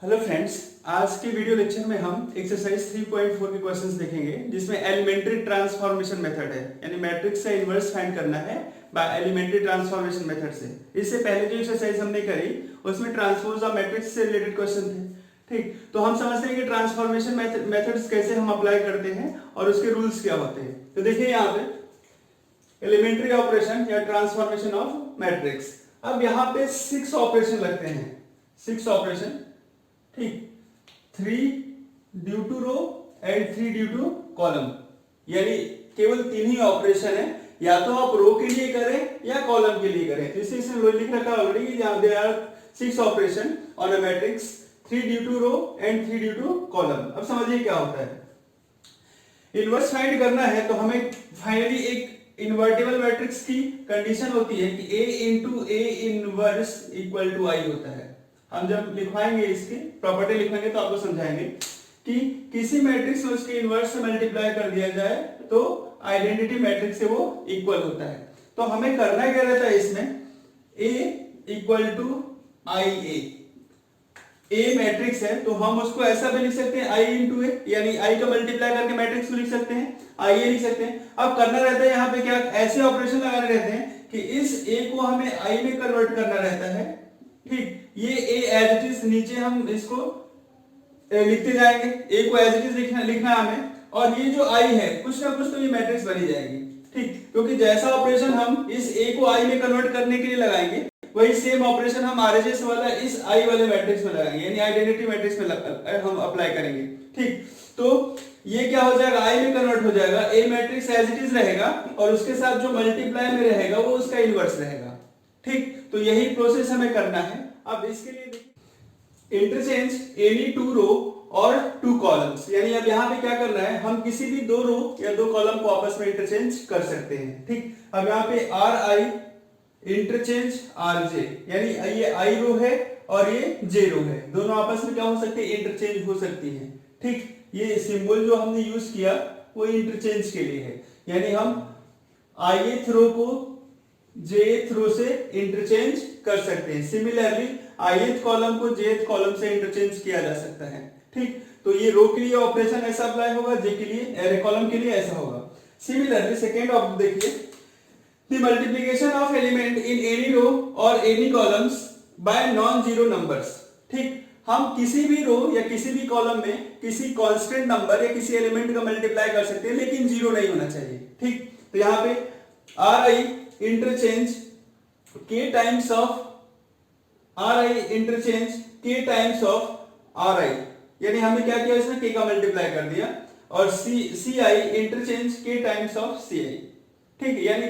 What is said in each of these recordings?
Hello friends, आज के video lecture में हम एक्सरसाइज 3.4 के क्वेश्चंस देखेंगे जिसमें एलिमेंट्री ट्रांसफॉर्मेशन मेथड है, यानी मैट्रिक्स का इन्वर्स फाइंड करना है बाय एलिमेंट्री ट्रांसफॉर्मेशन मेथड से। इससे पहले जो एक्सरसाइज हमने करी उसमें ट्रांसपोज ऑफ मैट्रिक्स से रिलेटेड क्वेश्चन थे। ठीक, तो हम समझते हैं कि ट्रांसफॉर्मेशन मेथड्स कैसे हम अप्लाई करते हैं और उसके रूल्स क्या होते हैं। तो देखिए यहाँ पे एलिमेंट्री ऑपरेशन या ट्रांसफॉर्मेशन ऑफ मैट्रिक्स। अब यहाँ पे 6 ऑपरेशन लगते हैं, 6 ऑपरेशन। ठीक, 3 due to row and 3 due to column, यानी केवल 3 ही ऑपरेशन है, या तो आप रो के लिए करें या कॉलम के लिए करें। तो इसमें लिख रखा है ऑलरेडी कि जहां there are 6 operation on a matrix, 3 due to row and 3 due to column. अब समझिए क्या होता है। इनवर्स फाइंड करना है तो हमें फाइनली एक इन्वर्टिबल मैट्रिक्स की कंडीशन होती है कि a into A inverse equal to I होता है। हम जब लिखवाएंगे इसकी प्रॉपर्टी लिखेंगे तो आपको समझाएंगे कि किसी मैट्रिक्स में उसके इनवर्स से मल्टीप्लाई कर दिया जाए तो आइडेंटिटी मैट्रिक्स से वो इक्वल होता है। तो हमें करना क्या रहता है इसमें, a equal to I A matrix है तो हम उसको ऐसा भी लिख सकते हैं i इंटू ए, यानी i का मल्टीप्लाई करके मैट्रिक्स को लिख सकते हैं, i ए लिख सकते हैं। अब करना रहता है यहाँ पे क्या, ऐसे ऑपरेशन लगाने रहते हैं कि इस a को हमें i में कन्वर्ट करना रहता है। ठीक, ये a एज इट इज नीचे हम इसको लिखते जाएंगे, a को एज इट इज लिखना हमें, और ये जो i है कुछ ना कुछ तो ये मैट्रिक्स बनी जाएगी। ठीक, क्योंकि जैसा ऑपरेशन हम इस a को i में कन्वर्ट करने के लिए लगाएंगे वही सेम ऑपरेशन हम आरएचएस वाला इस i वाले मैट्रिक्स में लगाएंगे, यानी आइडेंटिटी मैट्रिक्स में हम अप्लाई करेंगे। ठीक, तो ये क्या हो जाएगा, i में कन्वर्ट हो जाएगा, a matrix as it is रहेगा और उसके साथ जो मल्टीप्लाई में रहेगा वो उसका इनवर्स रहेगा। ठीक, तो यही प्रोसेस हमें करना है। अब इसके लिए देखिए, इंटरचेंज एनी 2 रो और 2 कॉलम्स, यानी अब यहाँ पे क्या करना है, हम किसी भी 2 रो या 2 कॉलम को आपस में इंटरचेंज कर सकते हैं। ठीक, अब यहाँ पे are I interchange R J, यानी ये आई रो है और ये जे रो है, दोनों आपस में क्या हो सकते हैं, इंटरचेंज हो सकती है। ठीक, ये सिंबल जो हमने यूज किया वो इंटरचेंज के लिए है, यानी हम ith रो को jth रो से इंटरचेंज कर सकते हैं। सिमिलरली ith कॉलम को jth कॉलम से इंटरचेंज किया जा सकता है। ठीक, तो ये रो के लिए ऑपरेशन ऐसा अप्लाई होगा, जे के लिए अरे कॉलम के लिए ऐसा होगा। सिमिलरली सेकेंड ऑफ देखिए, the multiplication of element in any row or any columns by non-zero numbers। ठीक, हम किसी भी रो या किसी भी कॉलम में किसी कांस्टेंट नंबर या किसी एलिमेंट का मल्टीप्लाई कर सकते हैं, लेकिन जीरो नहीं होना चाहिए। ठीक, तो यहाँ पे आर आई इंटरचेंज के times of are I interchange के टाइम्स ऑफ आर आई, यानी हमने क्या किया, इसमें के का मल्टीप्लाई कर दिया, और सी आई इंटरचेंज के टाइम्स ऑफ सी आई। ठीक, यानी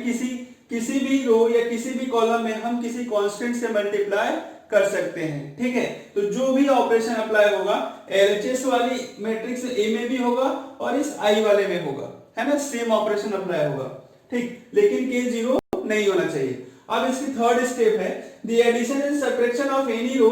किसी भी रो या किसी भी कॉलम में हम किसी कांस्टेंट से मल्टीप्लाई कर सकते हैं। ठीक है, तो जो भी ऑपरेशन अप्लाई होगा एलएचएस वाली मैट्रिक्स ए में भी होगा और इस आई वाले में होगा, है ना, सेम ऑपरेशन अप्लाई होगा। ठीक, लेकिन के जीरो नहीं होना चाहिए। अब इसकी थर्ड स्टेप है, the addition and subtraction of any row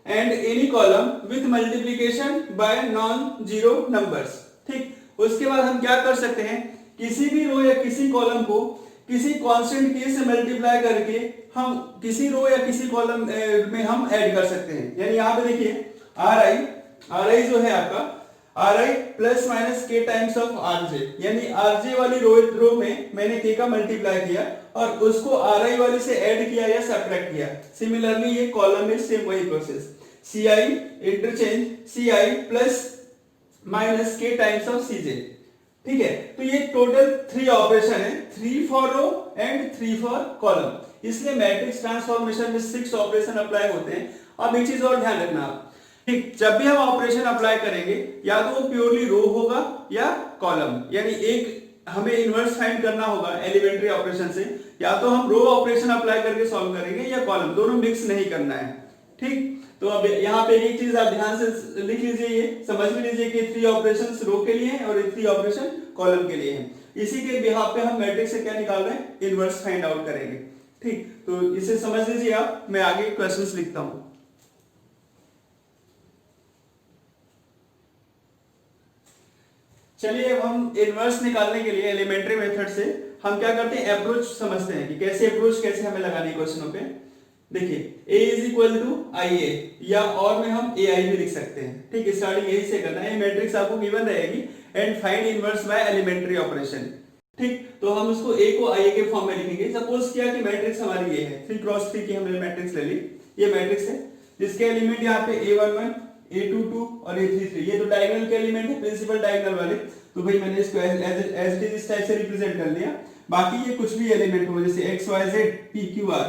and any column with multiplication by non zero numbers. ठीक, उसके बाद हम क्या कर सकते हैं, किसी भी रो या किसी कॉलम को किसी कांस्टेंट के से मल्टीप्लाई करके हम किसी रो या किसी कॉलम में हम ऐड कर सकते हैं। यानी यहाँ पे देखिए आर आई जो है आपका आर आई प्लस माइनस के टाइम्स ऑफ आर जे, यानी आर जे वाली रो में मैंने के का मल्टीप्लाई किया और उसको आर आई वाली से ऐड किया या सब्ट्रैक्ट किया। सिमिलरली ये कॉलम में सेम वही process, C I interchange C I plus minus के टाइम्स ऑफ सी जे। ठीक है, तो ये टोटल 3 ऑपरेशन है, 3 for row and 3 for column, इसलिए मैट्रिक्स ट्रांसफॉर्मेशन में 6 ऑपरेशन अप्लाई होते हैं। अब एक चीज और ध्यान रखना आप, ठीक, जब भी हम ऑपरेशन अप्लाई करेंगे या तो वो प्योरली रो होगा या कॉलम, यानी एक हमें इनवर्स फाइंड करना होगा एलिमेंट्री ऑपरेशन से, या तो हम रो ऑपरेशन अप्लाई करके सॉल्व करेंगे या कॉलम, दोनों मिक्स नहीं करना है। ठीक, तो अब यहाँ पे एक चीज आप ध्यान से लिख लीजिए, ये समझ में लीजिए कि 3 ऑपरेशंस रो के लिए हैं और 3 ऑपरेशन कॉलम के लिए हैं। इसी के बिहाफ पे हम मैट्रिक्स से क्या निकाल रहे हैं, इनवर्स फाइंड आउट करेंगे। ठीक, तो इसे समझ लीजिए आप, मैं आगे क्वेश्चंस लिखता हूं। चलिए, अब हम इनवर्स निकालने के लिए एलिमेंट्री मेथड से हम क्या करते हैं, अप्रोच समझते हैं कि कैसे अप्रोच कैसे हमें लगानी है क्वेश्चनों पे। देखिए a is equal to I ए, या और में हम ए आई भी लिख सकते हैं। ठीक, स्टार्टिंग यही से करना है। ये मैट्रिक्स आपको गिवन रहेगी and find inverse by elementary operation. ठीक, तो हम उसको a को आई ए के फॉर्म में लिखेंगे। सपोज किया कि मैट्रिक्स हमारी ये है, 3x3 की हमने मैट्रिक्स ले ली। ये मैट्रिक्स है जिसके एलिमेंट यहाँ पे a11, a22 और a33, ये तो डायगोनल के एलिमेंट है, प्रिंसिपल डायगोनल वाले। तो भाई मैंने इसको एज इट इज इस टाइप से रिप्रेजेंट कर लिया। बाकी ये कुछ भी एलिमेंट हो, जैसे x y z p q r।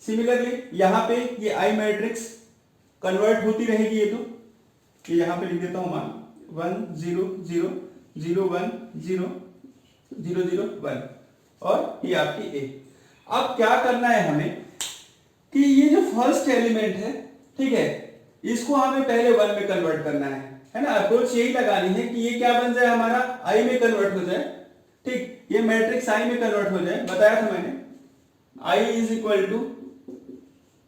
Similarly यहाँ पे ये आई मैट्रिक्स कन्वर्ट होती रहेगी। ये यहाँ पे लिख देता हूं मान 1 0 0 0 1 0 0 0 1 और ये आपकी ए। अब क्या करना है हमें कि ये जो फर्स्ट एलिमेंट है, ठीक है, इसको हमें पहले 1 में कन्वर्ट करना है ना। अप्रोच यही लगानी है कि ये क्या बन जाए, हमारा आई में कन्वर्ट हो जाए। ठीक, ये मैट्रिक्स आई में कन्वर्ट हो जाए। बताया था मैंने I is equal to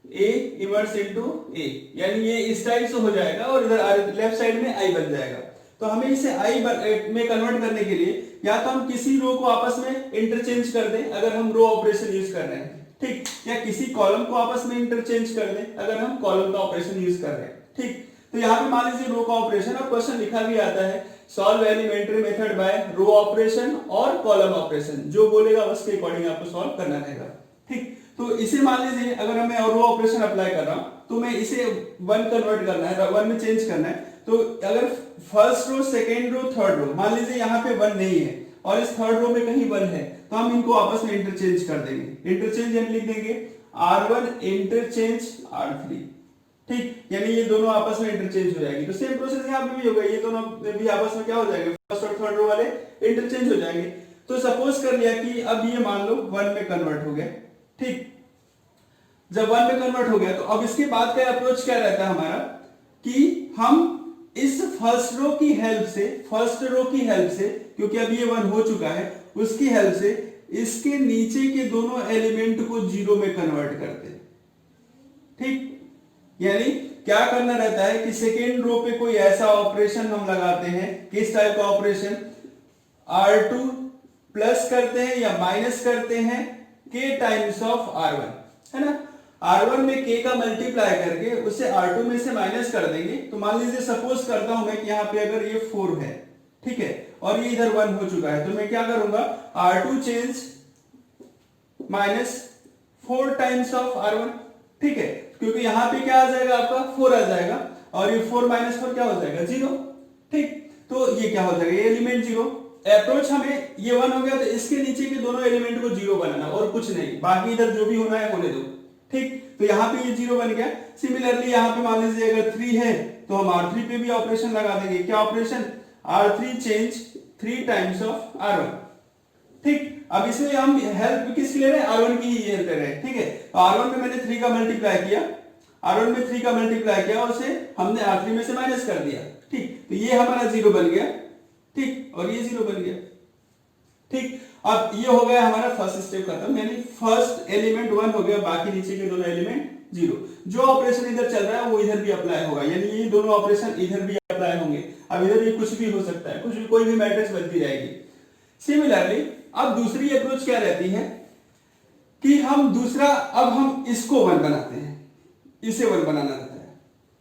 A inverse into A, यानी ये इस टाइप से हो जाएगा और इधर लेफ्ट साइड में आई बन जाएगा। तो हमें इसे आई में कन्वर्ट करने के लिए या तो हम किसी रो को आपस में इंटरचेंज कर दें अगर हम रो ऑपरेशन यूज कर रहे हैं, ठीक, या किसी कॉलम को आपस में इंटरचेंज कर दें अगर हम कॉलम का ऑपरेशन यूज कर रहे हैं। ठीक, तो यहाँ पे मान लीजिए रो का ऑपरेशन, और क्वेश्चन लिखा भी आता है solve elementary method by row operation और कॉलम ऑपरेशन। जो बोलेगा उसके अकॉर्डिंग आपको सॉल्व करना रहेगा। ठीक, तो इसे मान लीजिए अगर मैं रो ऑपरेशन अप्लाई कर रहा हूं तो मैं इसे 1 कन्वर्ट करना है, 1 में चेंज करना है। तो अगर first row, second row, third row, मान लीजिए यहाँ पे 1 नहीं है और इस थर्ड रो में कहीं 1 है, तो हम इनको आपस में इंटरचेंज कर देंगे। इंटरचेंज हम लिख देंगे R1 इंटरचेंज R3। ठीक, यानी ये दोनों आपस में इंटरचेंज हो जाएगी। तो सेम प्रोसेस यहाँ पे भी होगा, ये दोनों भी आपस में क्या हो जाएंगे, फर्स्ट और थर्ड रो वाले इंटरचेंज हो जाएंगे। तो सपोज कर लिया कि अब ये मान लो 1 में कन्वर्ट हो गया। ठीक, जब 1 में कन्वर्ट हो गया तो अब इसके बाद का अप्रोच क्या रहता है हमारा कि हम इस फर्स्ट रो की हेल्प से, क्योंकि अब ये 1 हो चुका है, उसकी हेल्प से इसके नीचे के दोनों एलिमेंट को 0 में कन्वर्ट करते हैं। ठीक, यानी क्या करना रहता है कि सेकेंड रो पे कोई ऐसा ऑपरेशन हम लगाते हैं, किस टाइप का ऑपरेशन, R2 प्लस करते हैं या माइनस करते हैं k टाइम्स ऑफ R1, है ना। R1 में k का मल्टीप्लाई करके उसे R2 में से माइनस कर देंगे। तो मान लीजिए सपोज करता हूं मैं कि यहाँ पे अगर ये 4 है, ठीक है, और ये इधर 1 हो चुका है, तो मैं क्या करूंगा, R2 change minus 4 times of R1। ठीक है, क्योंकि यहां पे क्या आ जाएगा, आपका 4 आ जाएगा और ये 4 माइनस 4 क्या हो जाएगा, 0। ठीक, तो ये क्या हो जाएगा, ये एलिमेंट 0। अप्रोच हमें ये 1 हो गया तो इसके नीचे के दोनों एलिमेंट को 0 बनाना और कुछ नहीं, बाकी इधर जो भी होना है होने दो। ठीक, तो यहाँ पे ये 0 बन गया। सिमिलरली यहाँ पे मान लीजिए अगर 3 है तो हम R3 पे भी ऑपरेशन लगा देंगे। क्या operation, R3 change 3 times of R1। ठीक, अब इसमें हम हेल्प किसकी ले रहे हैं, R1 की ही हेल्प ले रहे हैं। ठीक है, तो R1 में मैंने 3 का मल्टीप्लाई किया, R1 में 3 का मल्टीप्लाई किया और उसे हमने R3 में से माइनस कर दिया। ठीक, तो ये हमारा 0 बन गया। ठीक, और ये 0 बन गया। ठीक, अब ये हो गया हमारा फर्स्ट स्टेप खत्म, यानी फर्स्ट एलिमेंट 1 हो गया, बाकी नीचे के दोनों एलिमेंट 0। जो ऑपरेशन इधर चल रहा है वो इधर भी अप्लाई होगा, यानी ये दोनों ऑपरेशन इधर भी अप्लाई होंगे। अब इधर ये कुछ भी हो सकता है, कुछ भी, कोई भी मैट्रिक्स बनती जाएगी। सिमिलरली अब दूसरी अप्रोच क्या रहती है कि अब हम इसको 1 बनाते हैं, इसे 1 बनाना रहता है।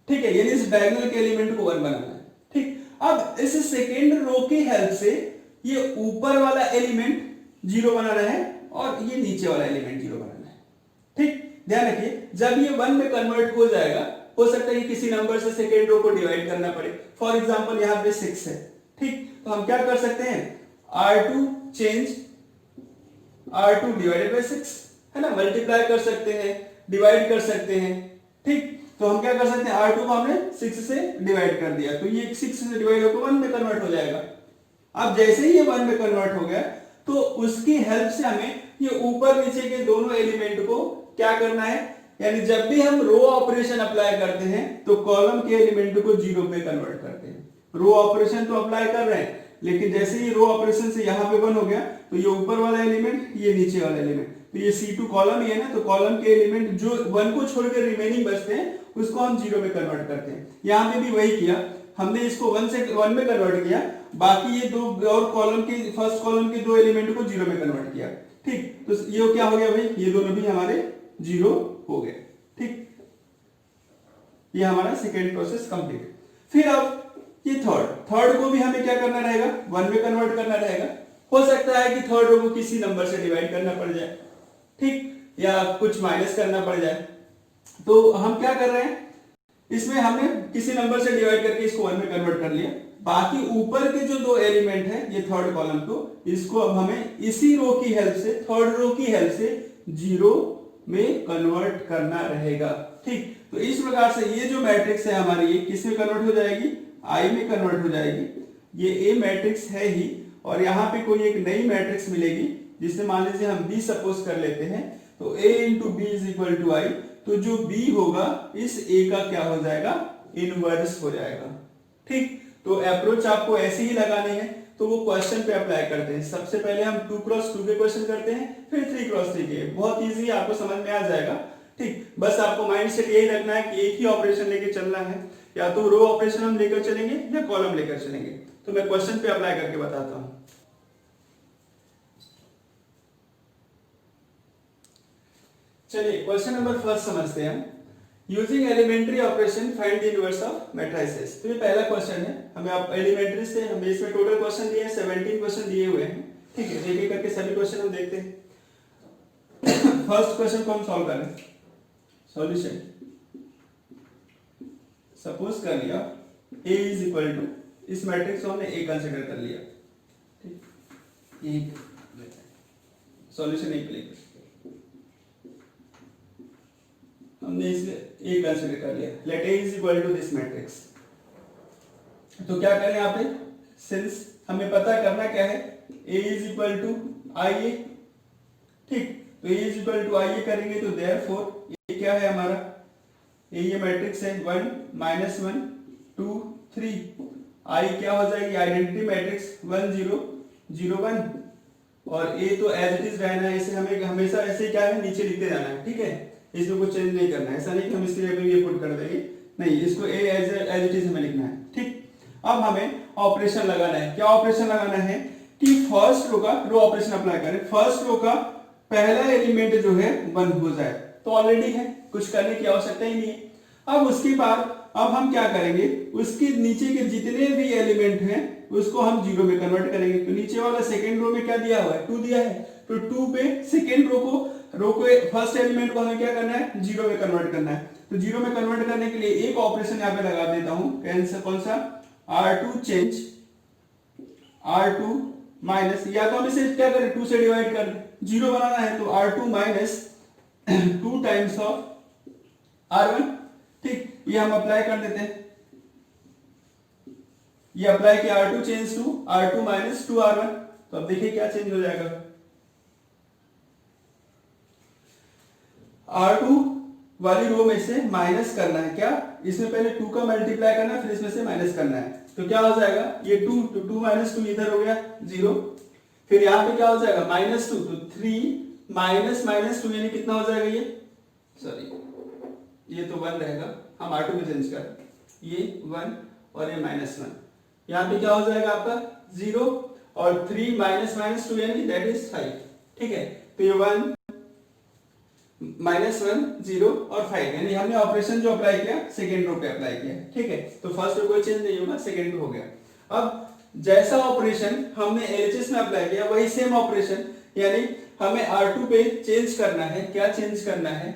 ठीक है, यानी इस डायगोनल के एलिमेंट को 1 बनाना है। ठीक, अब इस सेकेंड रो की हेल्प से ये ऊपर वाला एलिमेंट 0 बनाना है और ये नीचे वाला एलिमेंट 0 बनाना है। ठीक, ध्यान रखिए, जब ये 1 में कन्वर्ट हो जाएगा, हो सकता है कि किसी नंबर से सेकेंड रो को डिवाइड करना पड़े। फॉर एग्जांपल यहाँ पे 6 है। ठीक, तो हम क्या कर सकते हैं, R2 change R2 divided by 6, है ना, मल्टीप्लाई कर सकते हैं, डिवाइड कर सकते हैं। ठीक, तो हम क्या कर सकते हैं, R2 को हमने 6 से डिवाइड कर दिया, तो ये 6 से डिवाइड होकर 1 में कन्वर्ट हो जाएगा। अब जैसे ही ये 1 में कन्वर्ट हो गया तो उसकी हेल्प से हमें ये ऊपर नीचे के दोनों एलिमेंट को क्या करना है, यानी जब भी हम रो ऑपरेशन अप्लाई करते हैं तो कॉलम के एलिमेंट को 0 पे कन्वर्ट करते हैं। रो ऑपरेशन तो अप्लाई कर रहे हैं, लेकिन जैसे ही रो ऑपरेशन से यहाँ पे 1 हो गया तो ये ऊपर वाला एलिमेंट, ये नीचे वाला एलिमेंट, तो ये C2 कॉलम ही है ना, तो कॉलम के एलिमेंट जो 1 को छोड़कर रिमेनिंग बचते हैं उसको हम 0 में कन्वर्ट करते हैं। यहाँ पे भी वही किया, हमने इसको 1 से 1 में कन्वर्ट किया, बाकी ये दो और कॉलम के, फर्स्ट कॉलम के 2 एलिमेंट को 0 में कन्वर्ट किया। ठीक, तो ये क्या हो गया भाई, ये दोनों भी हमारे 0 हो गए। ये हमारा सेकेंड प्रोसेस कंप्लीट। फिर अब ये थर्ड को भी हमें क्या करना रहेगा, 1 में कन्वर्ट करना रहेगा। हो सकता है कि थर्ड रो को किसी नंबर से डिवाइड करना पड़ जाए, ठीक, या कुछ माइनस करना पड़ जाए। तो हम क्या कर रहे हैं, इसमें हमने किसी नंबर से डिवाइड करके इसको 1 में कन्वर्ट कर लिया। बाकी ऊपर के जो दो एलिमेंट है ये थर्ड कॉलम को, इसको अब हमें इसी रो की हेल्प से, थर्ड रो की हेल्प से 0 में कन्वर्ट करना रहेगा, ठीक। तो इस प्रकार से ये जो मैट्रिक्स है हमारी, ये किस में कन्वर्ट हो जाएगी, आई में कन्वर्ट हो जाएगी। ये ए मैट्रिक्स है ही, और यहाँ पे कोई एक नई मैट्रिक्स मिलेगी जिससे मान लीजिए हम बी सपोज कर लेते हैं, तो a into B is equal to I. तो जो b होगा इस a का क्या हो जाएगा, इनवर्स हो जाएगा, ठीक। तो अप्रोच आपको ऐसे ही लगाने हैं, तो वो क्वेश्चन पे अप्लाई करते हैं। सबसे पहले हम 2x2 के क्वेश्चन करते हैं, फिर 3x3 के। बहुत इजी, आपको समझ में आ जाएगा, ठीक। बस आपको माइंड सेट यही रखना है कि एक ही ऑपरेशन लेके चलना है, या तो रो ऑपरेशन हम लेकर चलेंगे या कॉलम लेकर चलेंगे। तो मैं क्वेश्चन पे अप्लाई करके बताता हूं। चलिए क्वेश्चन नंबर फर्स्ट समझते हैं। Using elementary operation find the inverse of matrices. तो ये पहला क्वेश्चन है, हमें आप एलिमेंट्री से, हमें इसमें टोटल क्वेश्चन दिए हैं, 17 क्वेश्चन दिए हुए हैं, ठीक है। एक एक करके सभी क्वेश्चन हम देखते हैं। फर्स्ट क्वेश्चन को हम सॉल्व कर रहे हैं। सॉल्यूशन सपोज कर लिया a इज इक्वल टू, इस मैट्रिक्स को हमने a कंसीडर कर लिया, ठीक। एक सॉल्यूशन एक लिख, हमने इसे a कंसीडर कर लिया। Let a is equal to this matrix. तो क्या करें यहाँ पे, सिंस हमें पता करना क्या है, a is equal to I ए, ठीक। तो a is equal to I ए करेंगे, तो देयरफॉर ये क्या है हमारा, ये मैट्रिक्स है 1 -1 2 3। आई क्या हो जाएगी, आइडेंटिटी मैट्रिक्स 1 0 0 1, और ए तो एज इट इज रहना है, इसे हमें हमेशा ऐसे क्या है नीचे लिखते जाना है, ठीक है। इसमें कुछ चेंज नहीं करना है, ऐसा नहीं कि हम इसके लिए ये पुट कर देंगे, नहीं, इसको ए एज इट इज हमें लिखना है, ठीक। अब हमें ऑपरेशन लगाना है। क्या ऑपरेशन लगाना है कि फर्स्ट रो का रो ऑपरेशन अप्लाई करें। फर्स्ट रो का पहला एलिमेंट जो है 1 हो जाए, तो ऑलरेडी है, कुछ करने की आवश्यकता ही नहीं है। अब उसके बाद अब हम क्या करेंगे, उसके नीचे के जितने भी एलिमेंट हैं उसको हम 0 में कन्वर्ट करेंगे। तो नीचे वाला सेकंड रो में क्या दिया हुआ है, 2 दिया है, तो 2 पे सेकंड रो को फर्स्ट एलिमेंट को हमें क्या करना है, 0 में कन्वर्ट करना है। तो 0 में कन्वर्ट करने के लिए एक ऑपरेशन यहाँ पे लगा देता हूं, कौन सा, R2 चेंज, R2 माइनस, या तो हम इसे क्या करें, 2 से डिवाइड कर, 0 बनाना है तो R2 minus 2 times of R1, ठीक। ये हम अप्लाई कर देते हैं, ये अप्लाई किया, R2 change to R2 minus 2 R1। तो अब देखिए क्या चेंज हो जाएगा, R2 वाली रो में से माइनस करना है, क्या, इसमें पहले 2 का मल्टीप्लाई करना है, फिर इसमें से माइनस करना है। तो क्या हो जाएगा, ये 2 तो 2 माइनस 2 इधर हो गया 0, फिर यहाँ पे क्या हो जाएगा -2, तो 3 माइनस -2 यानी कितना हो जाएगा, ये सॉरी ये तो 1 रहेगा, हम R2 में चेंज कर, ये 1 और ये -1, यहाँ पे क्या हो जाएगा आपका 0, और 3 माइनस 2 यानी दैट इज 5, ठीक है। तो ये 1 -1 0 और 5, यानी हमने ऑपरेशन जो अप्लाई किया सेकेंड रो पे अप्लाई किया, ठीक है। तो फर्स्ट रो कोई चेंज नहीं होगा, सेकेंड रो हो गया। अब जैसा ऑपरेशन हमने एलएचएस में अप्लाई किया वही सेम ऑपरेशन, यानी हमें R2 पे चेंज करना है। क्या चेंज करना है,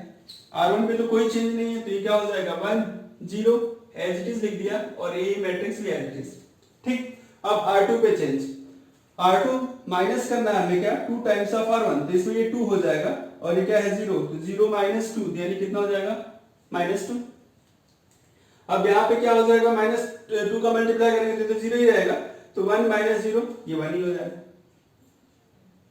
R1 पे तो कोई चेंज नहीं है, तो ये क्या हो जाएगा 1 0 एज इट इज लिख दिया, और ये मैट्रिक्स भी एज इट इज, ठीक। अब R2 पे चेंज, R2 माइनस करना है हमें, क्या, 2 टाइम्स ऑफ R1, तो इसमें ये 2 हो जाएगा, और ये क्या है 0, तो 0 माइनस 2 यानी कितना हो जाएगा -2। अब यहाँ पे क्या हो जाएगा, -2 का मल्टीप्लाई करेंगे तो 0 ही रहेगा, तो 1 माइनस 0 ये 1 ही हो जाएगा,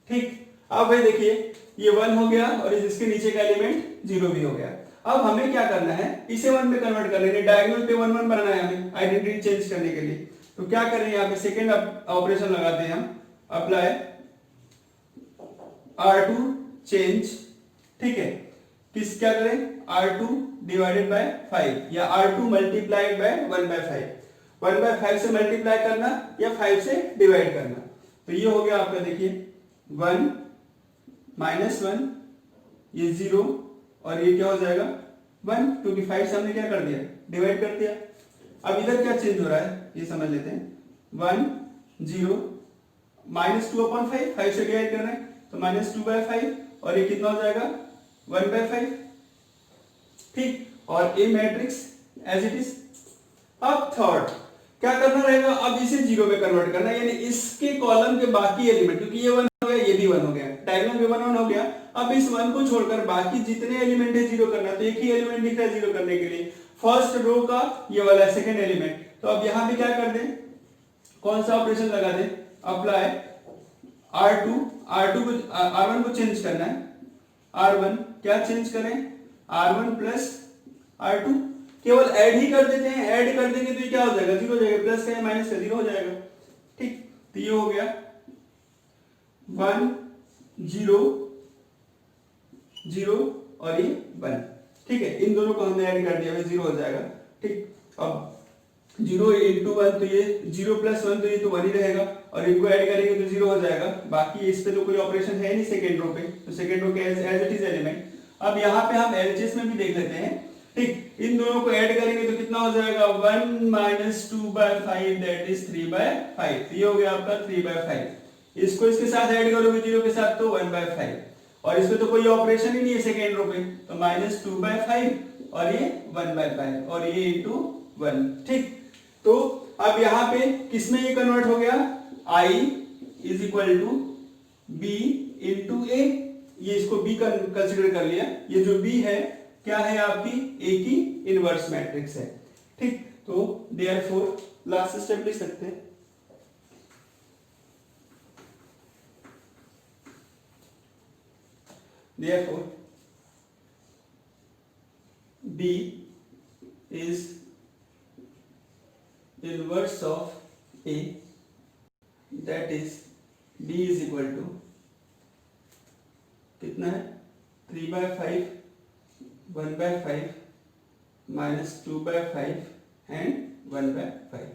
ठीक। अब भाई देखिए ये 1 हो गया, और इसके नीचे का एलिमेंट 0 भी हो गया। अब हमें क्या करना है, इसे 1 में कन्वर्ट कर लेंगे, डायगोनल पे 1 1 बनाना है हमें आइडेंटिटी चेंज करने के लिए। तो क्या करें, यहाँ पे सेकेंड ऑपरेशन लगाते हैं हम, अप्लाई R2 चेंज, ठीक है। किस क्या करें, R2 डिवाइडेड बाय 5 या R2 मल्टीप्लाइड बाय 1/5, 1/5 से मल्टीप्लाई करना या 5 से डिवाइड करना। तो ये हो गया आपका, देखिए 1 -1 ये 0, और ये क्या हो जाएगा 1, क्योंकि 5 से हमने क्या कर दिया डिवाइड कर दिया। अब इधर क्या चेंज हो रहा है ये समझ लेते हैं। 1 0 -2/5, 5 से डिवाइड करना है तो -2/5 और ये कितना हो जाएगा 1/5। ठीक, और ए मैट्रिक्स एज इट इज। अब थर्ड क्या करना रहेगा, अब इसे जीरो में कन्वर्ट करना है, यानी इसके कॉलम के बाकी एलिमेंट, क्योंकि ये 1 हो गया ये भी 1 हो गया, डायगोनल में 1 1 हो गया। अब इस 1 को छोड़कर बाकी जितने एलिमेंट है जीरो करना, तो एक ही एलिमेंट दिख रहा है जीरो करने के लिए, फर्स्ट रो का ये वाला सेकंड एलिमेंट। तो अब यहां पे क्या कर दें, कौन सा ऑपरेशन लगा दें, अप्लाई R2 को R1 को चेंज करना है, R1 क्या चेंज करें, R1 प्लस R2, केवल ऐड ही कर देते हैं, ऐड कर देंगे तो ये क्या हो जाएगा जीरो हो जाएगा, प्लस का या माइनस का जीरो हो जाएगा। ठीक, तो ये हो गया 1 0 0 और ये 1। ठीक है, इन दोनों को हमने ऐड कर दिया, जीरो हो जाएगा। ठीक, अब 0 into 1 तो ये 0 + 1 तो ये तो 1 ही रहेगा, और इनको ऐड करेंगे तो 0 हो जाएगा। बाकी इस पे तो कोई ऑपरेशन है नहीं सेकेंड रो पे, तो सेकेंड रो के एज इट इज एलिमेंट। अब यहाँ पे हम एलएचएस में भी देख लेते हैं। ठीक, इन दोनों को ऐड करेंगे तो कितना हो जाएगा 1 - 2/5 दैट इज 3/5। ये हो गया आपका 3/5। इसको इसके साथ ऐड करोगे 0 के साथ तो 1/5, और इसमें तो कोई ऑपरेशन ही नहीं है सेकेंड रो पे, तो -2/5 और ये 1/5 और ये into 1। ठीक, तो अब यहाँ पे किसमें ये कन्वर्ट हो गया, I = B into A। ये इसको B कंसिडर कर लिया, ये जो B है क्या है आपकी A की इनवर्स मैट्रिक्स है। ठीक, तो देयरफॉर लास्ट स्टेप लिख सकते हैं, therefore B is inverse of A, that is B is equal to कितना है 3/5 1/5 -2/5 and 1/5।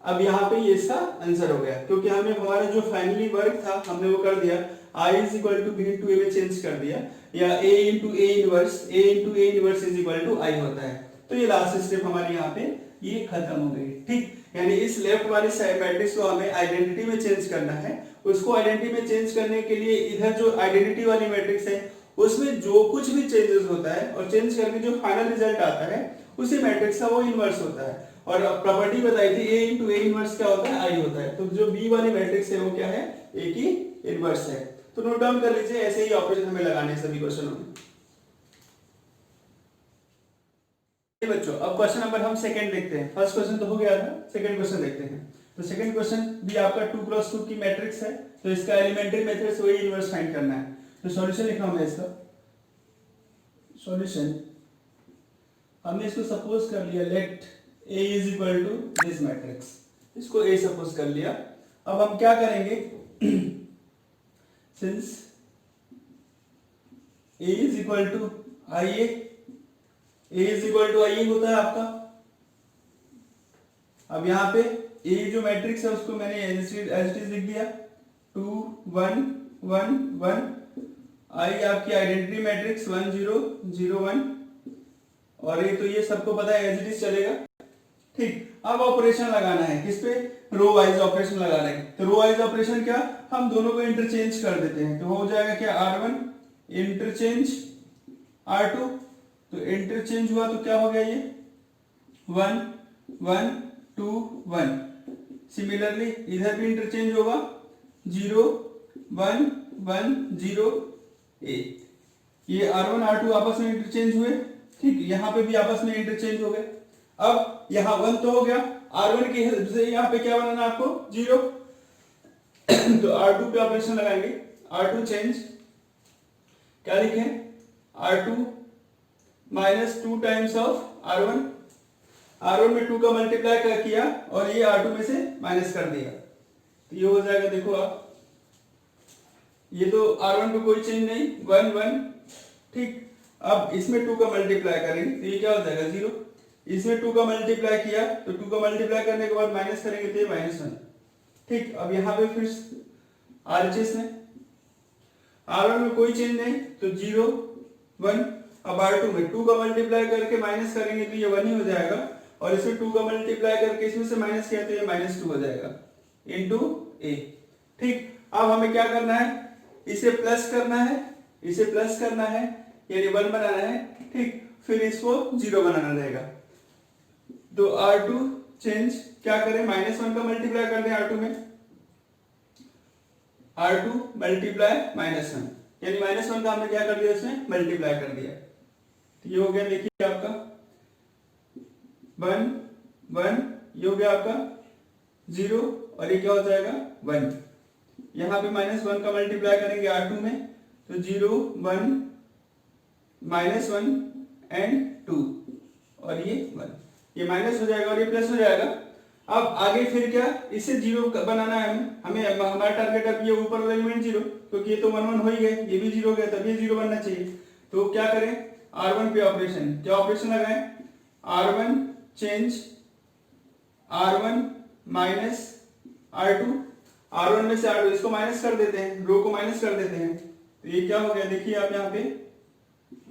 अब यहाँ पे ये इसका आंसर हो गया, क्योंकि हमें हमारा जो फाइनली वर्क था हमने वो कर दिया। I = B into A में चेंज कर दिया, या A into A inverse = I होता है। तो ये लास्ट स्टेप हमारी यहाँ पे ये खत्म हो गई। ठीक, यानी इस लेफ्ट वाली मैट्रिक्स को हमें आइडेंटिटी में चेंज करना है। उसको आइडेंटिटी में चेंज करने के लिए इधर जो आइडेंटिटी वाली मैट्रिक्स है उसमें जो कुछ भी चेंजेस होता है और चेंज करके जो फाइनल रिजल्ट आता है उसी मैट्रिक्स का वो इनवर्स होता है। और प्रॉपर्टी बताई थी A into A इनवर्स क्या होता है, I होता है। तो जो B वाली मैट्रिक्स है वो क्या है, A की इनवर्स है। तो नोट डाउन कर लीजिए, ऐसे ही ऑपरेशन हमें लगाने सभी क्वेश्चनों में। बच्चों अब क्वेश्चन नंबर हम सेकंड देखते हैं। फर्स्ट क्वेश्चन तो हो गया था, सेकंड क्वेश्चन देखते हैं। तो सेकंड क्वेश्चन भी आपका 2x2 की मैट्रिक्स है, तो इसका एलिमेंट्री मेथड से वही इनवर्स फाइंड करना है। तो सॉल्यूशन लिखा हूं मैं इसका, सॉल्यूशन हमने इसको सपोज कर लिया लेट A = दिस मैट्रिक्स, इसको A सपोज कर लिया। अब हम क्या करेंगे, since A = IA, A = IA होता है आपका। अब यहाँ पे A जो मैट्रिक्स है उसको मैंने एज इट इज लिख दिया 2 1 1 1। I आपकी आइडेंटिटी मैट्रिक्स 1 0 0 1, और ये तो ये सबको पता है एज इट इज चलेगा। ठीक, अब ऑपरेशन लगाना है किस पे, रो वाइज ऑपरेशन लगाना है। तो रो वाइज ऑपरेशन क्या, हम दोनों को इंटरचेंज कर देते हैं। तो हो जाएगा क्या R1 इंटरचेंज R2, तो इंटरचेंज हुआ तो क्या हो गया ये 1 1 2 1। सिमिलरली इधर भी इंटरचेंज होगा 0 1 1 0 A। ये R1 R2 आपस में इंटरचेंज हुए। ठीक, यहाँ पे भी आपस में इंटरचेंज हो गए। अब यहाँ 1 तो हो गया, R1 की हेल्प से यहाँ पे क्या बनाना आपको 0, तो R2 पे ऑपरेशन लगाएंगे। R2 चेंज क्या लिखे, R2 -2 times of R1। R1 में 2 का मल्टीप्लाई किया और ये R2 में से माइनस कर दिया, तो ये हो जाएगा, देखो आप ये तो R1 पे कोई चेंज नहीं 1 1। ठीक, अब इसमें 2 का मल्टीप्लाई करेंगे तो ये क्या हो जाएगा 0। इसमें 2 का मल्टीप्लाई किया तो 2 का मल्टीप्लाई करने के बाद माइनस करेंगे तो ये -1। ठीक, अब यहाँ पे फिर RHS में R1 में कोई चेंज नहीं तो 0 1। अब R2 में 2 का मल्टीप्लाई करके माइनस करेंगे तो ये 1 ही हो जाएगा, और इसमें 2 का मल्टीप्लाई करके इसमें से माइनस किया तो ये -2 हो जाएगा इनटू a। ठीक, अब हमें क्या करना है, इसे प्लस करना है, इसे प्लस करना है, यानी 1 बनाना है। ठीक, फिर इसको 0 बनाना रहेगा। तो R2 चेंज क्या करें, -1 का मल्टीप्लाई कर दें R2 में, R2 मल्टीप्लाई -1, यानी -1 का हमने क्या कर दिया, इसमें मल्टीप्लाई कर दिया। तो ये हो गया, देखिए आपका 1 1, ये हो गया आपका 0, और ये क्या हो जाएगा 1। यहाँ पे -1 का मल्टीप्लाई करेंगे R2 में, तो 0 1 -1 एंड 2, और ये 1, ये माइनस हो जाएगा और ये प्लस हो जाएगा। अब आगे फिर क्या, इसे 0 बनाना है हमें हमारा टारगेट अब ये ऊपर वाला एलिमेंट 0, क्योंकि ये तो 1 1 हो ही गए, ये भी 0 गया, तब ये 0 बनना चाहिए। तो क्या करें, R1 पे ऑपरेशन, क्या ऑपरेशन लगाएं, R1 change R1 minus R2, R1 में से R2 इसको माइनस कर देते हैं, रो को माइनस कर देते हैं, तो ये क्या हो गया, देखिए आप यहाँ पे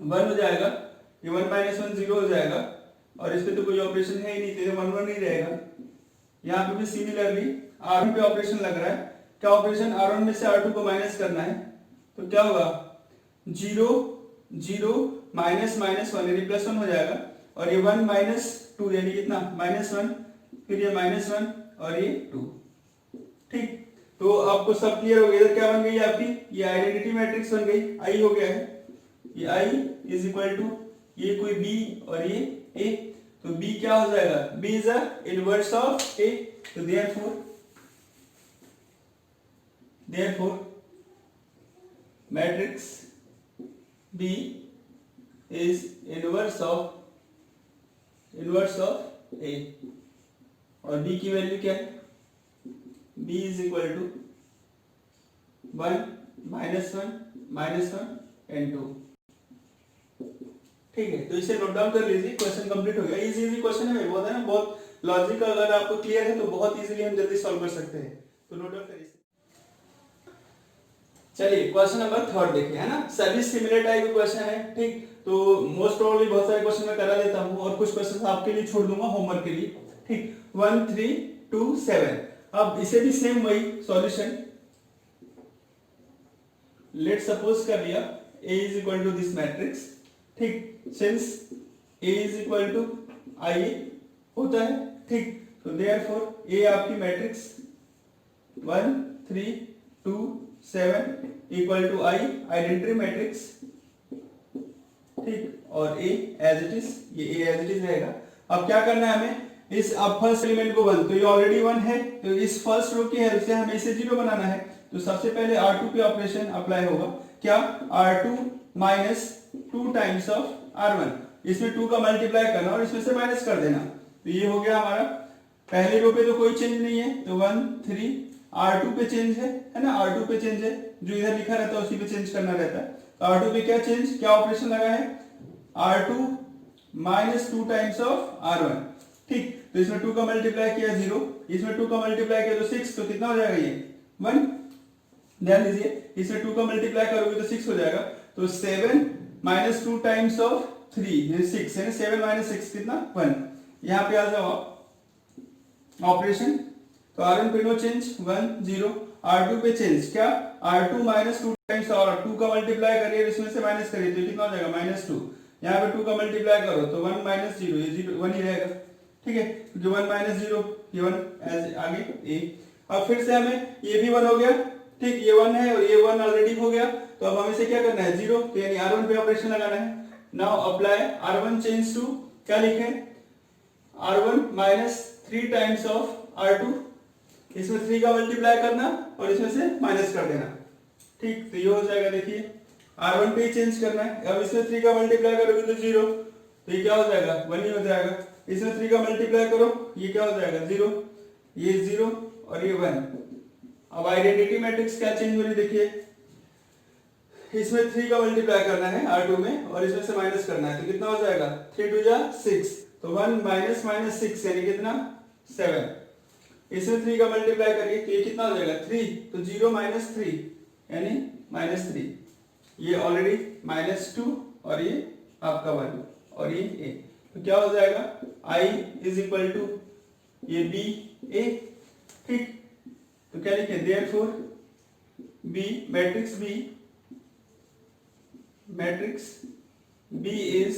1 हो जाएगा, ये 1 -1 0 हो जाएगा, और इस पे तो कोई ऑपरेशन है ही नहीं, तो 1 1 नहीं रहेगा। यहाँ पे भी सिमिलरली R1 पे ऑपरेशन लग रहा है, क्या ऑपरेशन, R1 में से R2 को माइनस करना है, तो क्या होगा 0 0 -1 यानी +1 हो जाएगा, और ये 1 -2 यानी कितना -1, फिर ये -1 और ये 2। ठीक, तो आपको सब क्लियर हो गया। इधर क्या बन गई आपकी, ये आइडेंटिटी मैट्रिक्स बन गई, I हो गया है, ये I इज इक्वल टू ये कोई B और ये A, तो B क्या हो जाएगा, B is a inverse of A, तो therefore matrix B is inverse of A, और B की वैल्यू क्या है, B is equal to 1 -1 and 2। ठीक है, तो इसे नोट डाउन कर लीजिए, क्वेश्चन कंप्लीट हो गया। इजी क्वेश्चन है, बहुत है ना, बहुत लॉजिकल, अगर आपको क्लियर है तो बहुत इजीली हम जल्दी सॉल्व कर सकते हैं, तो नोट डाउन करिए। चलिए क्वेश्चन नंबर 3 देखिए, है ना, सभी सिमिलर टाइप के क्वेश्चन है। ठीक, तो मोस्ट प्रोबेबली बहुत सारे क्वेश्चन मैं करा देता हूं, और कुछ क्वेश्चन आपके लिए छोड़ दूंगा होमवर्क के लिए। ठीक, 1 3 2 7, अब इसे भी सेम वही सॉल्यूशन, लेट सपोज कर लिया A is equal to this matrix. ठीक, since A is equal to I होता है। ठीक, तो देयरफॉर A आपकी matrix 1 3 2 7 equal to I identity matrix. ठीक, और A एज इट इज, ये A एज इट इज रहेगा। अब क्या करना है हमें, इस अब फर्स्ट एलिमेंट को 1, तो ये ऑलरेडी 1 है, तो इस फर्स्ट रो की हेल्प से हमें इसे 0 बनाना है। तो सबसे पहले R2 पे ऑपरेशन अप्लाई होगा, क्या, R2 minus 2 times of R1, इसमें 2 का मल्टीप्लाई करना और इसमें से माइनस कर देना, तो ये हो गया हमारा। पहली रो पे तो कोई चेंज नहीं है, तो 1 3, R2 पे चेंज है ना, R2 पे चेंज है, जो इधर लिखा रहता है उसी पे चेंज करना रहता है। तो R2 पे क्या चेंज, क्या ऑपरेशन लगा है, R2 minus 2 times of R1। ठीक, तो इसमें 2 का मल्टीप्लाई किया 0, इसमें 2 का मल्टीप्लाई किया तो 6, तो कितना हो जाएगा ये 1। ध्यान दीजिए, इसमें 2 का मल्टीप्लाई करोगे तो 6 हो जाएगा, तो 7 माइनस 2 टाइम्स ऑफ 3 6, यानी 7 माइनस 6 कितना 1। यहाँ पे आ जाओ ऑपरेशन, तो R1 पे नो चेंज 1 0, R2 पे चेंज, क्या, R2 माइनस 2 टाइम्स और 2 का मल्टीप्लाई करिए इसमें से माइनस करिए तो कितना हो जाएगा -2। यहाँ पे 2 का मल्टीप्लाई करो तो 1 माइनस 0, ये 0 1 ही रहेगा। ठीक है, जो 1 माइनस 0 ये 1 एज आगे A। अब फिर से हमें ये भी 1 हो गया। ठीक, ये 1 है और ये 1 ऑलरेडी हो गया, तो अब हमें से क्या करना है 0, तो यानी R1 पे ऑपरेशन लगाना है। Now apply R1 change to, क्या लिखे, R1 minus 3 times of R2, इसमें 3 का मल्टीप्लाई करना और इसमें से माइनस कर देना। ठीक, तो ये हो जाएगा, देखिए R1 पे ही चेंज करना है। अब इसमें 3 का मल्टीप्लाई करोगे तो 0, तो ये क्या हो जाएगा 1 ही हो जाएगा। इसमें 3 का मल्टीप्लाई करो, ये क्या हो जाएगा 0, ये 0 और ये 1। अब आइडेंटिटी मैट्रिक्स क्या चेंज हो रही है, देखिए इसमें 3 का मल्टीप्लाई करना है R2 में और इसमें से माइनस करना है, तो कितना हो जाएगा 3 2 जा 6, तो 1 माइनस माइनस 6 यानी कितना 7। इसमें 3 का मल्टीप्लाई करिए तो ये कितना हो जाएगा 3, तो 0 माइनस 3 यानी -3, ये ऑलरेडी -2 और ये आपका 1 और ये A, तो क्या हो जाएगा I इज इक्वल टू ये B A, ठीक। तो क्या लिखे, therefore B matrix B is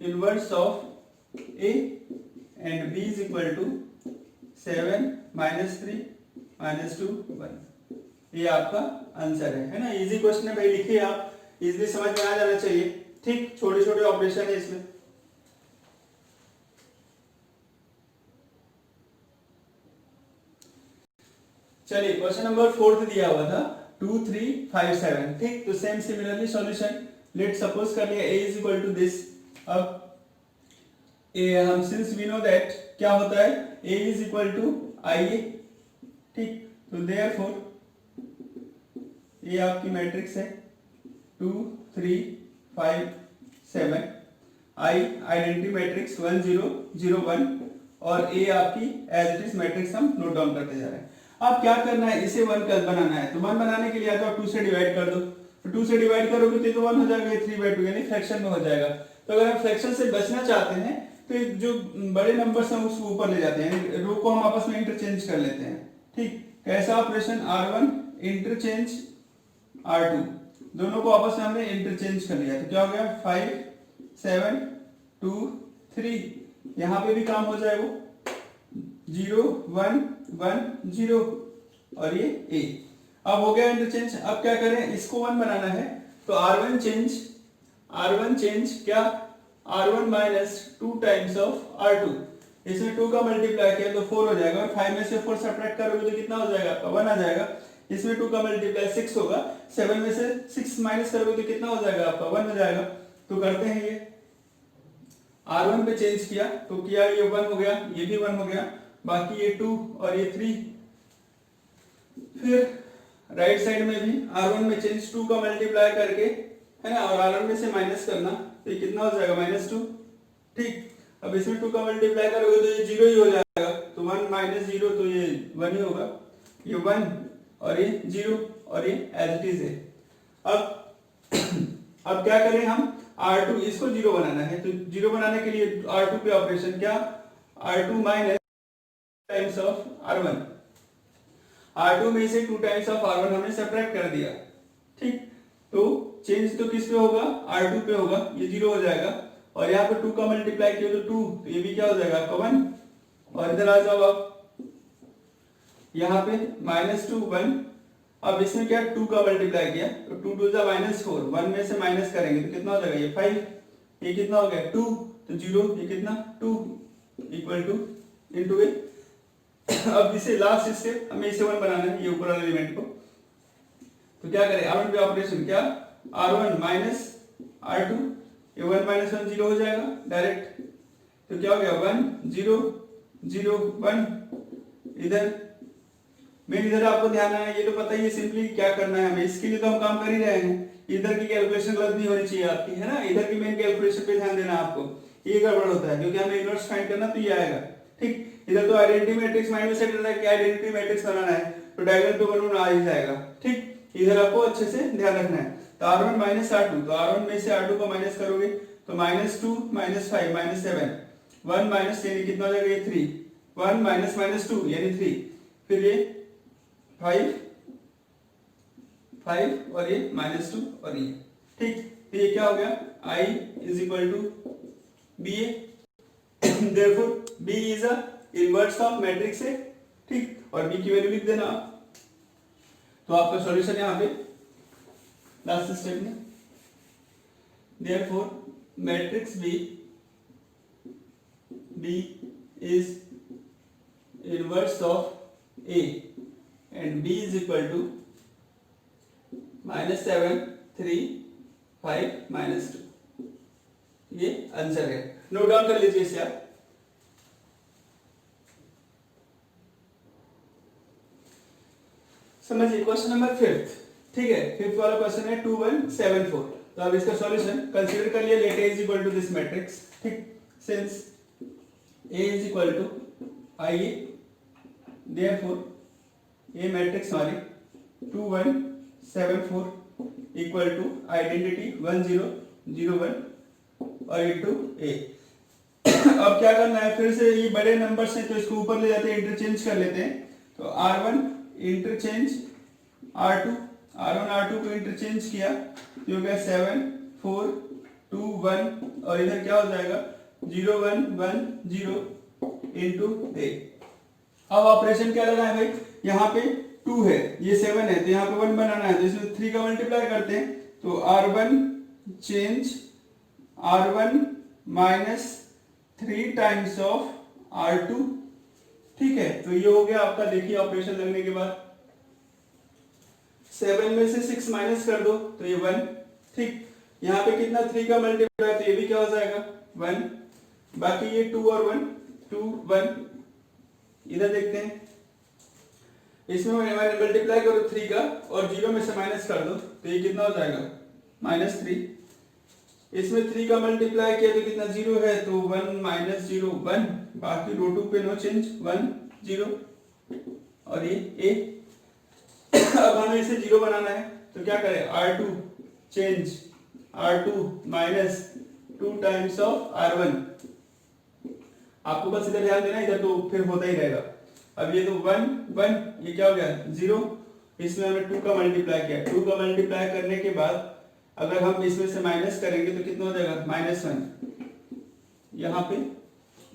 inverse of A and B is equal to 7 -3 -2 1। ये आपका आंसर है ना। इजी क्वेश्चन है भाई, लिखिए आप, इजीली समझ में आ जाना चाहिए, ठीक। छोटे छोटे ऑपरेशन है इसमें। चलिए क्वेश्चन नंबर 4 दिया हुआ था 2 3 5 7, ठीक। तो same similarly solution, let suppose कर लिया a is equal to this. अब a हम सिंस वी नो दैट क्या होता है, a is equal to IA, ठीक। तो देयरफॉर ये आपकी मैट्रिक्स है 2 3 5 7, I आइडेंटिटी मैट्रिक्स 1 0 0 1 और A आपकी एज इट इज मैट्रिक्स हम नोट डाउन करते जा रहे हैं। अब क्या करना है, इसे 1 बनाना है। तो 1 बनाने के लिए तो आप 2 से डिवाइड कर दो, तो 2 से डिवाइड करोगे तो 1 हो जाएगा, ये 3/2 यानी फ्रैक्शन में हो जाएगा। तो अगर हम फ्रैक्शन से बचना चाहते हैं तो जो बड़े नंबर्स हैं उसको ऊपर ले जाते हैं, रो को हम आपस में इंटरचेंज कर लेते हैं, ठीक। कैसा ऑपरेशन, R1 इंटरचेंज R2, दोनों को आपस में हमने इंटरचेंज कर लिया, तो क्या हो गया 5 7 2 3। यहां पे भी काम हो जाए, वो 0 1 1 0 और ये A। अब हो गया इंटरचेंज। अब क्या करें, इसको 1 बनाना है, तो R1 चेंज क्या, R1 minus 2 times of R2। इसमें 2 का मल्टीप्लाई किया तो 4 हो जाएगा, और 5 में से 4 सब्ट्रैक्ट करोगे तो कितना हो जाएगा आपका 1 आ जाएगा। इसमें 2 का मल्टीप्लाई 6 होगा, 7 में से 6 माइनस करोगे तो कितना हो जाएगा आपका 1 हो जाएगा। तो करते हैं ये R1 पे चेंज किया, तो किया ये 1 हो गया, ये भी 1 हो गया, बाकी ये 2 और ये 3। फिर राइट साइड में भी R1 में चेंज 2 का मल्टीप्लाई करके, है ना, और R1 में से माइनस करना, तो ये कितना हो जाएगा -2, ठीक। अब इसमें 2 का मल्टीप्लाई करोगे तो ये 0 ही हो जाएगा, तो 1 माइनस 0 तो ये 1 ही होगा, ये 1 और ये 0 और ये एज इट इज है। अब क्या करें हम, R2 इसको 0 बनाना है, तो 0 बनाने के लिए R2 पे ऑपरेशन क्या, R2 minus times of R1, R2 में से 2 टाइम्स ऑफ R1 हमने सब्ट्रैक्ट कर दिया, ठीक। तो चेंज तो किस पे होगा, R2 पे होगा, ये 0 हो जाएगा, और यहाँ पे 2 का मल्टीप्लाई किया तो 2, तो ये भी क्या हो जाएगा आपका 1, और इधर आ जाओ आप, यहाँ पे -2 1। अब इसमें क्या 2 का मल्टीप्लाई किया तो 2 2 जा -4, 1 में से माइनस करेंगे तो कितना हो जाएगा ये 5, ये कितना हो गया 2, तो 0, ये कितना 2 इक्वल टू इनटू ए। अब इसे लास्ट स्टेप हमें इसे 1 बनाना है, ये ऊपर वाले एलिमेंट को। तो क्या करें, R1 पे ऑपरेशन क्या, R1 माइनस R2, ये 1 माइनस 1 0 हो जाएगा डायरेक्ट, तो क्या हो गया 1 0 0 1। इधर आपको ध्यान है, ये तो पता ही है सिंपली क्या करना है हमें, इसके लिए तो हम काम कर ही रहे हैं। इधर की कैलकुलेशन गलत नहीं होनी चाहिए आपकी, है ना, इधर की मेन कैलकुलेशन पे ध्यान देना आपको, ये गड़बड़ होता है क्योंकि हमें इनवर्स फाइंड करना, तो ये आएगा, ठीक। इधर तो आइडेंटिटी मैट्रिक्स माइंड में सेट करना है कि आइडेंटिटी मैट्रिक्स बनाना है, तो डायगोनल पे बनूं आ ही जाएगा, ठीक। इधर आपको अच्छे से ध्यान रखना है। तो R1 माइनस R2, तो R1 में से R2 को माइनस करोगे तो -2 -5 -7, 1 माइनस यानी कितना हो जाएगा ये 3, 1 माइनस -2 यानी 3, फिर ये 5 और ये -2 और ये, ठीक। तो ये क्या हो गया, I is equal to BA, therefore B is a inverse of matrix है, ठीक। और B की वैल्यू लिख देना आप। तो आपका सॉल्यूशन यहाँ पे लास्ट स्टेप में, therefore matrix B is inverse of A and B is equal to -7 3 5 -2। ये आंसर है, नोट डाउन कर लीजिए इसे आप। समझिए क्वेश्चन नंबर 5, ठीक है। 5th वाला क्वेश्चन है 2 1 7 4। तो अब इसका सॉल्यूशन कंसीडर कर लिया, let A is equal to this matrix, ठीक। Since A is equal to IA, therefore ये मैट्रिक्स हमारी 2 1 7 4 इक्वल टू आइडेंटिटी 1 0 0 1 और इनटू ए। अब क्या करना है, फिर से ये बड़े नंबर्स हैं तो इसको ऊपर ले जाते हैं, इंटरचेंज कर लेते हैं। तो R1 interchange R2, R1 R2 को इंटरचेंज किया तो हो गया 7 4 2 1 और इधर क्या हो जाएगा 0 1 1 0 इनटू ए। अब ऑपरेशन क्या लगा है भाई, यहाँ पे 2 है, ये 7 है, तो यहाँ पे 1 बनाना है, तो इसमें 3 का मल्टीप्लाई करते हैं। तो R1 change R1 minus 3 times of R2, ठीक है। तो ये हो गया आपका, देखिए ऑपरेशन लगने के बाद 7 में से 6 माइनस कर दो तो ये 1, ठीक। यहाँ पे कितना 3 का मल्टीप्लाई, तो ये भी क्या हो जाएगा 1, बाकी ये 2 और 1 2 1। इधर देखते हैं, इसमें मल्टीप्लाई करो 3 का और 0 में से माइनस कर दो तो ये कितना हो जाएगा -3। इसमें 3 का मल्टीप्लाई किया तो कितना 0 है, तो 1 माइनस 0 1, बाकी रो 2 पे नो चेंज 1 0 और ये ए। अब हमें इसे 0 बनाना है तो क्या करें, R2 change R2 minus 2 times of R1। आपको बस इधर ध्यान देना, इधर तो फिर होता ही रहेगा। अब ये तो 1 1, ये क्या हो गया 0, इसमें हमने 2 का मल्टीप्लाई किया, 2 का मल्टीप्लाई करने के बाद अगर हम इसमें से माइनस करेंगे तो कितना हो जाएगा -1, यहाँ पे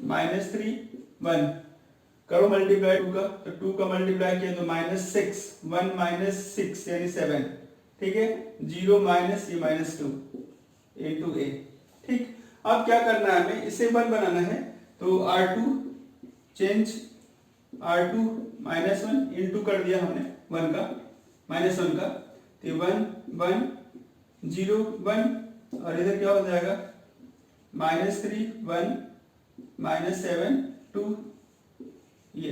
-3 1 करो मल्टीप्लाई 2 का, तो 2 का मल्टीप्लाई किया तो -6 1 -6 यानी 7, ठीक है। 0 माइनस ये -2 इनटू ए, ठीक। अब क्या करना है हमें, इसे 1 बनाना है, तो R2 चेंज R2 -1 इनटू कर दिया हमने 1 का -1 का, तो 1 1 0 1 और इधर क्या हो जाएगा -3 1 -7 2 ये,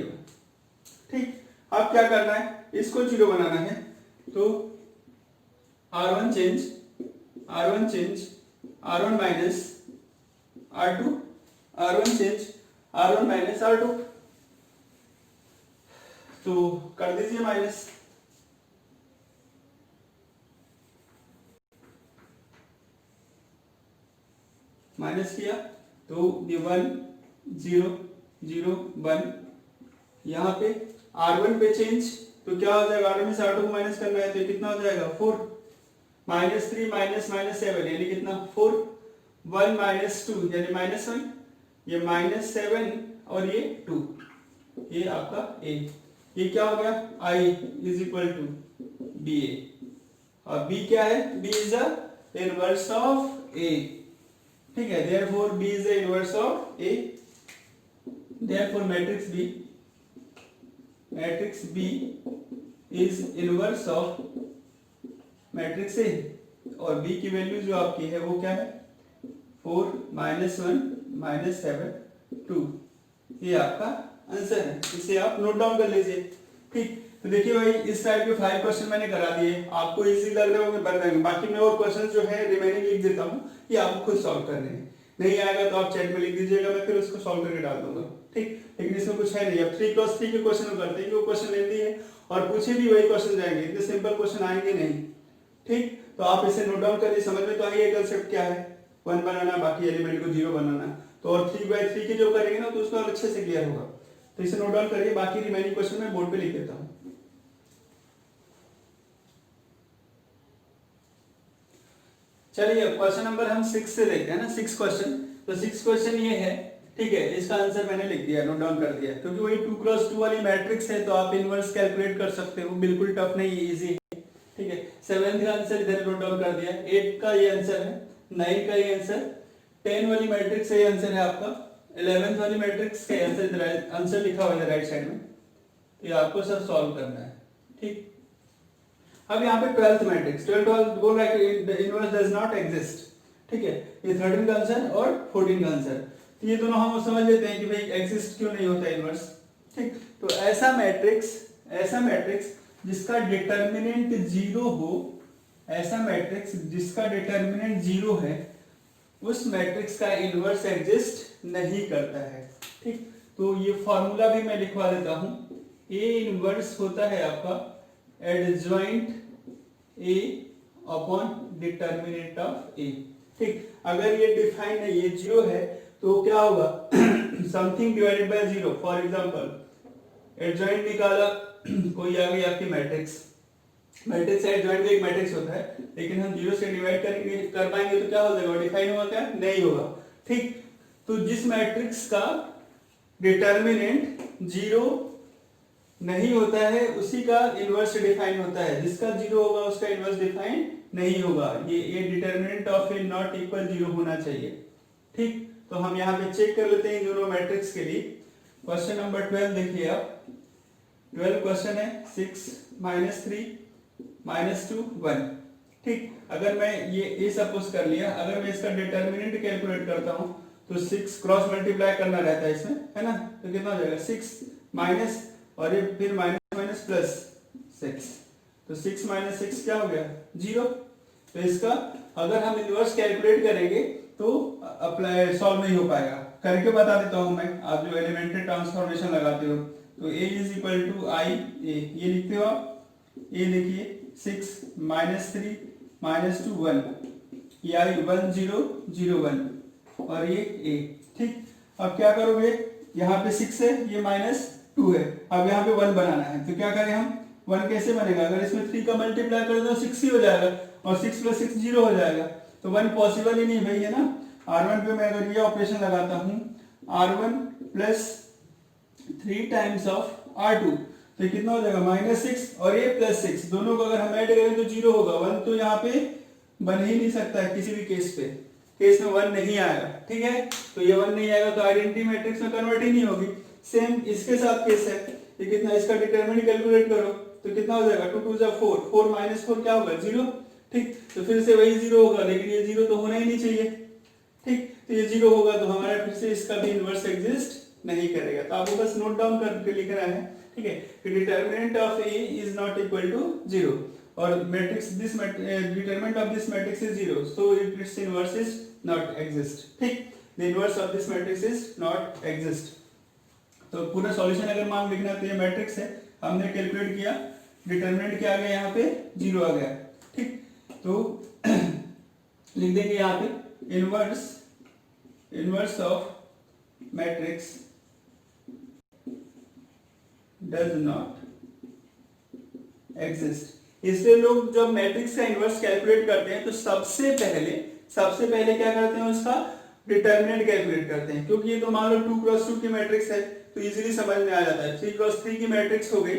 ठीक। अब क्या करना है, इसको 0 बनाना है, तो R1 change R1 minus R2 R1 change R1 minus R2, तो कर दीजिए माइनस, माइनस किया तो ये 1 0 0 1, यहाँ पे R1 पे चेंज तो क्या हो जाएगा, R1 में से R2 को माइनस करना है तो ये कितना हो जाएगा 4, -3 -7 यानी कितना 4, 1 -2 यानी -1, ये -7 और ये 2, ये आपका A। ये क्या हो गया I is equal to BA, और B क्या है, B is a inverse of A, ठीक है। therefore B is the inverse of A, therefore matrix B is inverse of matrix A, और B की वैल्यू जो आपकी है वो क्या है 4 -1 -7 2, ये आपका आंसर है। इसे आप नोट डाउन कर लीजिए, ठीक। तो देखिए भाई, इस टाइप के 5 क्वेश्चन मैंने करा दिए, आपको इजी लग रहा होगा बन जाएंगे। बाकी मैं और क्वेश्चन जो है रिमेनिंग लिख देता हूँ, ये आपको खुद सॉल्व करने हैं। नहीं आएगा तो आप चैट में लिख दीजिएगा, मैं फिर उसको सॉल्व करके डाल दूंगा, ठीक। लेकिन इसमें कुछ है नहीं। अब 3x3 के क्वेश्चन करते हैं, वो क्वेश्चन लेंदी है और पूछे भी वही क्वेश्चन जाएंगे, इतने सिंपल क्वेश्चन आएंगे नहीं, ठीक। तो आप इसे नोट डाउन करिए, समझ में तो आइए कंसेप्ट क्या है, 1 बनाना, बाकी एलिमेंट को 0 बनाना। तो और 3x3 के जो करेंगे ना तो उसको और अच्छे से क्लियर होगा। तो इसे नोट डाउन करिए, बाकी रिमेनिंग क्वेश्चन मैं बोर्ड पे लिख देता हूँ। चलिए क्वेश्चन नंबर हम 6 से देखते हैं ना, 6 क्वेश्चन। तो 6 क्वेश्चन ये है, ठीक है। इसका आंसर मैंने लिख दिया, नोट डाउन कर दिया, क्योंकि वही 2x2 वाली मैट्रिक्स है, तो आप इनवर्स कैलकुलेट कर सकते हो, बिल्कुल टफ नहीं, इजी है, ठीक है। 7 का आंसर इधर नोट डाउन कर दिया, 8 का ये आंसर है, 9 का ये आंसर, 10 वाली मैट्रिक्स का ये आंसर है आपका, 11th वाली मैट्रिक्स का आंसर इधर आंसर लिखा हुआ है राइट साइड में, तो ये आपको सब सॉल्व करना है, ठीक। अब यहाँ पे 12th मैट्रिक्स, 12th बोल रहा है कि इनवर्स डज नॉट एग्जिस्ट, ठीक है। ये 13 का आंसर और 14 का आंसर, तो ये दोनों हम समझ लेते हैं कि भाई एग्जिस्ट क्यों नहीं होता इनवर्स, ठीक। तो ऐसा मैट्रिक्स जिसका डिटर्मिनेंट 0 हो, ऐसा मैट्रिक्स जिसका डिटर्मिनेंट 0 है, उस मैट्रिक्स का इनवर्स एग्जिस्ट नहीं करता है, ठीक। तो ये फॉर्मूला भी मैं लिखवा देता हूं, ए इनवर्स होता है आपका adjoint A upon determinant of A. ठीक, अगर ये डिफाइन है, ये 0 है, तो क्या होगा something divided by 0। For example adjoint निकाला, कोई आ गई आपकी मैट्रिक्स, मैट्रिक्स एडजॉइंट का एक मैट्रिक्स होता है, लेकिन हम 0 से डिवाइड करेंगे कर पाएंगे तो क्या हो जाएगा, डिफाइन होगा क्या, नहीं होगा। ठीक, तो जिस मैट्रिक्स का डिटर्मिनेंट 0 नहीं होता है उसी का इनवर्स डिफाइन होता है, जिसका 0 होगा उसका इनवर्स डिफाइन नहीं होगा। ये determinant of A not equal 0 होना चाहिए। ठीक, तो हम यहाँ पे चेक कर लेते हैं दोनों मैट्रिक्स के लिए। क्वेश्चन नंबर 12 देखिए आप, 12 क्वेश्चन है 6 -3 -2 1। ठीक, अगर मैं ये सपोज कर लिया, अगर मैं इसका डिटर्मिनेंट कैलकुलेट करता हूं तो 6 क्रॉस मल्टीप्लाई करना रहता है इसमें, है ना, तो कितना हो जाएगा 6 माइनस और ये फिर माइनस माइनस प्लस 6, तो 6 माइनस 6 क्या हो गया 0। तो इसका अगर हम इनवर्स कैलकुलेट करेंगे तो अप्लाई सॉल्व नहीं हो पाएगा। करके बता देता हूं मैं, आप जो एलिमेंट्री ट्रांसफॉर्मेशन लगाते हो तो a is equal to I ए, ये लिखते हो आप, ये लिखिए 6 -3 -2 1, ये आई 1 0 0 1 और ये a। ठीक, अब क्या करोगे, यहाँ पे 6 है, ये -2 है, अब यहाँ पे 1 बनाना है, तो क्या करें हम, 1 कैसे बनेगा, अगर इसमें 3 का मल्टीप्लाई कर दो 6 ही हो जाएगा और 6 + 6 0 हो जाएगा, तो 1 पॉसिबल ही नहीं भाई, है ना। R1 पे मैं अगर ये ऑपरेशन लगाता हूँ R1 + 3 टाइम्स ऑफ R2, तो कितना हो जाएगा -6 और ये +6, दोनों को अगर हम ऐड करें तो 0 होगा। 1 तो यहाँ पे बन ही नहीं सकता है किसी भी केस में 1 नहीं आएगा। ठीक है, तो ये 1 नहीं आएगा तो आइडेंटिटी मैट्रिक्स में कन्वर्ट ही नहीं होगी। सेम इसके साथ केस है, ये कितना, इसका डिटरमिनेंट कैलकुलेट करो तो कितना हो जाएगा 2 2 4 4 -4 क्या होगा 0। ठीक, तो फिर से वही 0 होगा, लेकिन ये 0 तो होना ही नहीं चाहिए। ठीक, तो ये 0 होगा तो हमारा फिर से इसका भी इनवर्स एग्जिस्ट नहीं करेगा। तो आपको बस नोट डाउन करके लिखना है, ठीक है, कि determinant of A is not equal to 0 और matrix this determinant of this matrix is 0, so it's inverse is not exist. ठीक, the inverse of this matrix is not exist. तो पूरा सॉल्यूशन अगर मान लिखना है तो ये मैट्रिक्स है, हमने कैलकुलेट किया, डिटरमिनेंट क्या आ गया, यहाँ पे 0 आ गया। ठीक, तो लिख देंगे यहाँ पे inverse of matrix does not exist. इसलिए लोग जब मैट्रिक्स का इनवर्स कैलकुलेट करते हैं तो सबसे पहले क्या करते हैं, उसका डिटरमिनेंट कैलकुलेट करते हैं, क्योंकि ये तो मान लो 2 क्रॉस 2 की मैट्रिक्स है तो इजीली समझ में आ जाता है। 3 क्रॉस 3 की मैट्रिक्स हो गई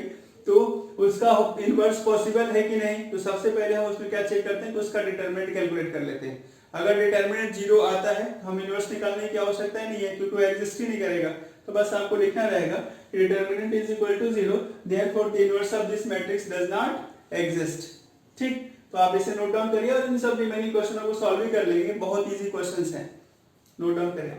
तो उसका इनवर्स पॉसिबल है कि नहीं, तो सबसे पहले हम उसमें क्या चेक करते हैं, तो उसका डिटरमिनेंट कैलकुलेट कर लेते हैं। अगर डिटरमिनेंट 0 आता है हम इनवर्स निकालने की आवश्यकता ही नहीं है, क्योंकि वो एग्जिस्ट ही नहीं करेगा। तो बस आपको लिखना रहेगा determinant is equal to 0, therefore the inverse of this matrix does not exist. ठीक, तो आप इसे नोट डाउन करिए और इन सब रिमेनिंग क्वेश्चनों को सॉल्व भी कर लेंगे, बहुत इजी क्वेश्चंस हैं, नोट डाउन करें।